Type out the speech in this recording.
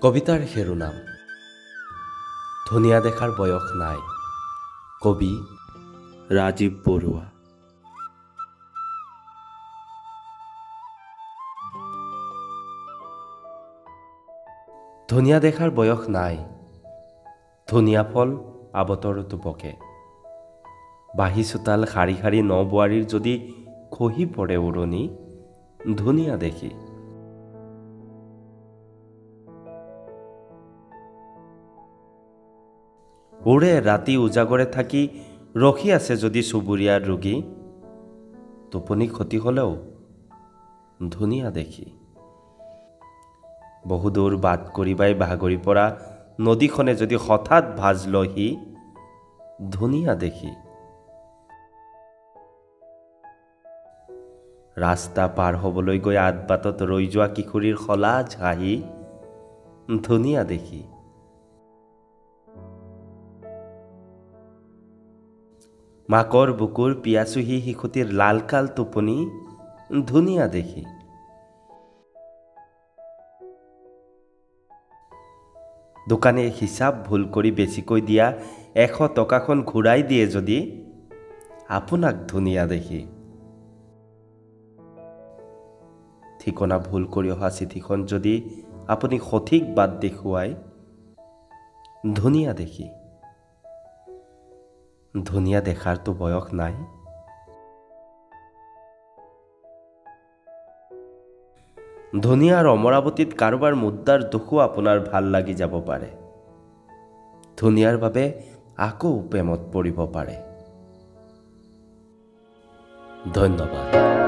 কবিতাৰ শিৰোনাম ধুনীয়া দেখাৰ বয়স নাই। কবি ৰাজীৱ বৰুৱা। ধুনীয়া দেখাৰ বয়স নাই, ধুনীয়া ফল আবতৰতো পকে। বাঁহী চোতাল শাৰী শাৰী নবোৱাৰীৰ যদি খহি পৰে উৰণি, ধুনীয়া দেখি। ওৰে ৰাতি উজাগৰে থাকি ৰখি আছে যদি চুবুৰীয়াৰ ৰোগী, টোপনি ক্ষতি হ'লেও ধুনীয়া দেখি। বহুদূৰ বাট কৰিবাই ভাগৰি পৰা নদীখনে যদি হঠাৎ ভাজ লয়হি, ধুনীয়া দেখি। ৰাস্তা পাৰ হ'বলৈ গৈ আদবাটত ৰৈ যোৱা কিশোৰীৰ সলাজ হাঁহি, ধুনীয়া দেখি। মাকৰ বুকুৰ পিয়াচুহী শিশুটিৰ লালকাল টোপনি, ধুনীয়া দেখি। দোকানে হিচাপ ভুল কৰি বেছিকৈ দিয়া 100 টকাখন ঘূৰাই দিয়ে যদি, আপোনাক ধুনীয়া দেখি। ঠিকনা ভুল কৰি অহা চিঠিখন যদি আপুনি সঠিক বাট দেখুৱায়, ধুনীয়া দেখি। ধুনীয়া দেখাৰতো বয়স নাই। ধুনীয়াৰ অমৰাৱতীত কাৰোবাৰ মুদ্ৰাৰ দুখো আপোনাৰ ভাল লাগি যাব পাৰে। ধুনীয়াৰ বাবে আকৌ প্ৰেমত পৰিব পাৰে। ধন্যবাদ।